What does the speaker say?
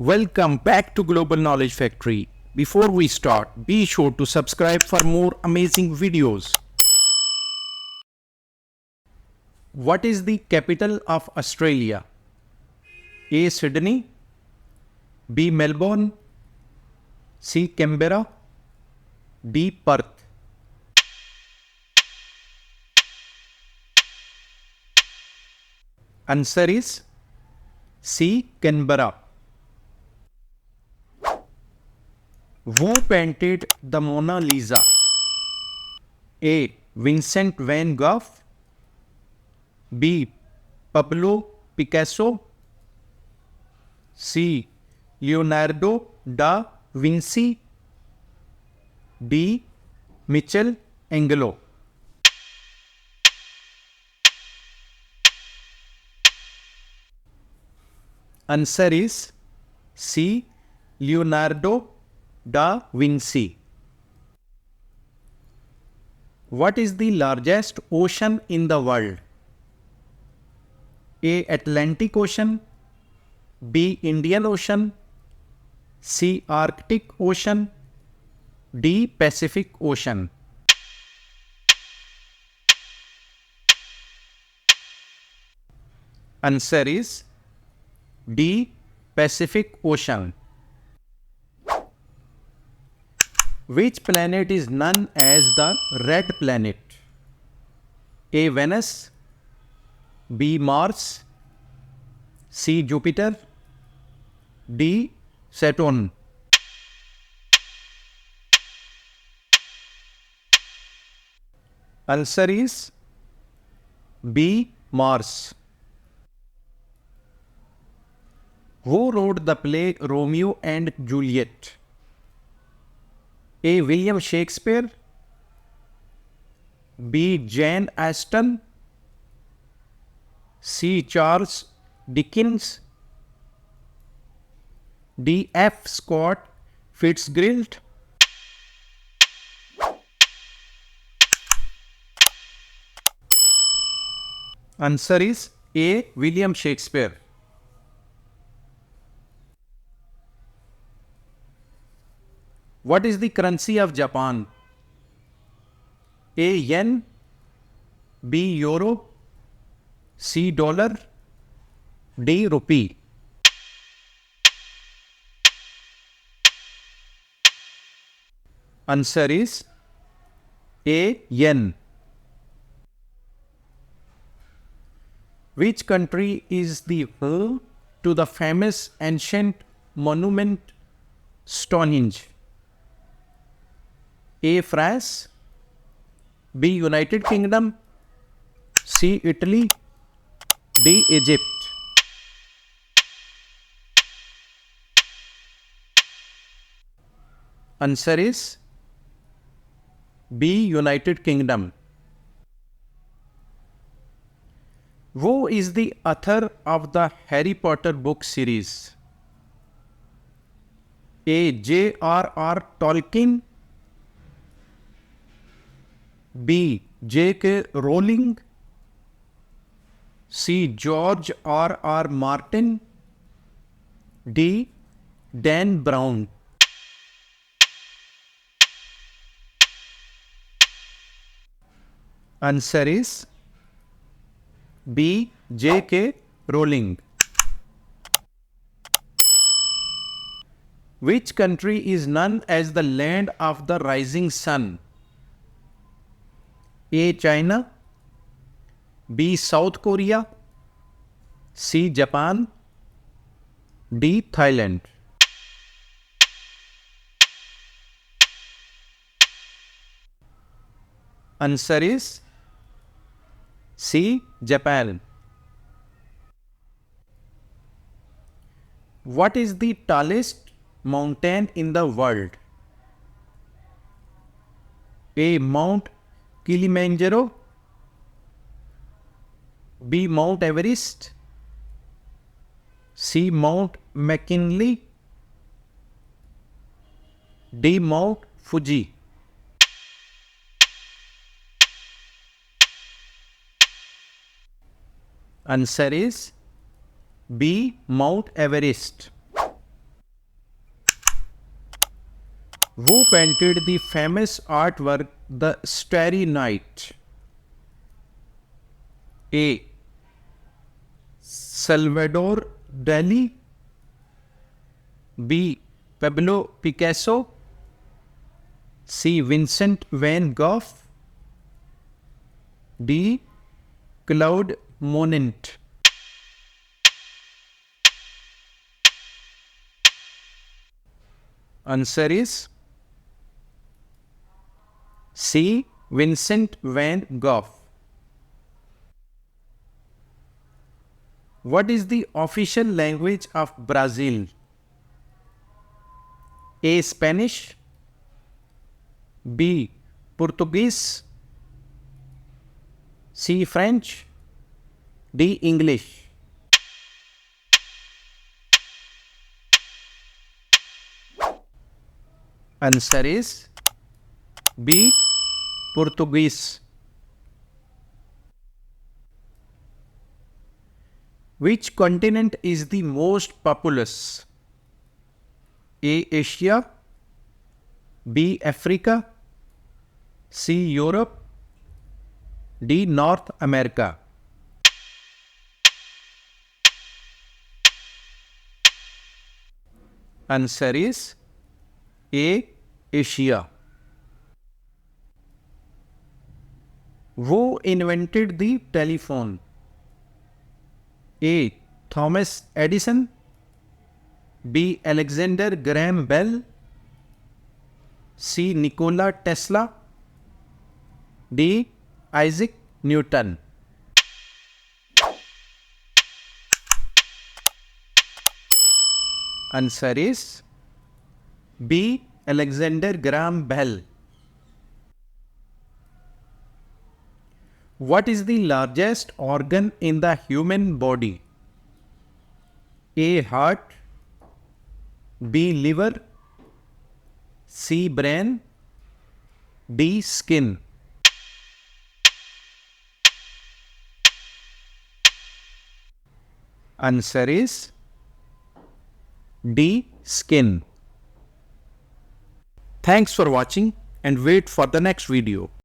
Welcome back to Global Knowledge Factory. Before we start, be sure to subscribe for more amazing videos. What is the capital of Australia? A. Sydney, B. Melbourne, C. Canberra, D. Perth. Answer is C. Canberra. Who painted the Mona Lisa? A. Vincent van Gogh, B. Pablo Picasso, C. Leonardo da Vinci, D. Michelangelo. Answer is C. Leonardo da Vinci. What is the largest ocean in the world? A. Atlantic Ocean, B. Indian Ocean, C. Arctic Ocean, D. Pacific Ocean. Answer is D. Pacific Ocean. Which planet is known as the red planet? A. Venus, B. Mars, C. Jupiter, D. Saturn. Answer is B. Mars. Who wrote the play Romeo and Juliet? A. William Shakespeare, B. Jane Austen, C. Charles Dickens, D. F. Scott Fitzgerald. Answer is A. William Shakespeare. What is the currency of Japan? A. Yen, B. Euro, C. Dollar, D. Rupee. Answer is A. Yen. Which country is the home to the famous ancient monument Stonehenge? A. France, B. United Kingdom, C. Italy, D. Egypt. Answer is B. United Kingdom. Who is the author of the Harry Potter book series? A. J.R.R. Tolkien, B. J.K. Rowling, C. George R.R. Martin, D. Dan Brown. Answer is B. J.K. Rowling. Which country is known as the land of the rising sun? A. China, B. South Korea, C. Japan, D. Thailand. Answer is C. Japan. What is the tallest mountain in the world? A. Mount Kilimanjaro, B. Mount Everest, C. Mount McKinley, D. Mount Fuji. Answer is B. Mount Everest. Who painted the famous artwork The Starry Night? A. Salvador Dali. B. Pablo Picasso. C. Vincent van Gogh. D. Claude Monet. Answer is C. Vincent van Gogh. What is the official language of Brazil? A. Spanish. B. Portuguese. C. French. D. English. Answer is B. Portuguese. Which continent is the most populous? A. Asia. B. Africa. C. Europe. D. North America. Answer is A. Asia. Who invented the telephone? A. Thomas Edison. B. Alexander Graham Bell. C. Nikola Tesla. D. Isaac Newton. Answer is B. Alexander Graham Bell. What is the largest organ in the human body? A. Heart. B. Liver. C. Brain. D. Skin. Answer is D. Skin. Thanks for watching and wait for the next video.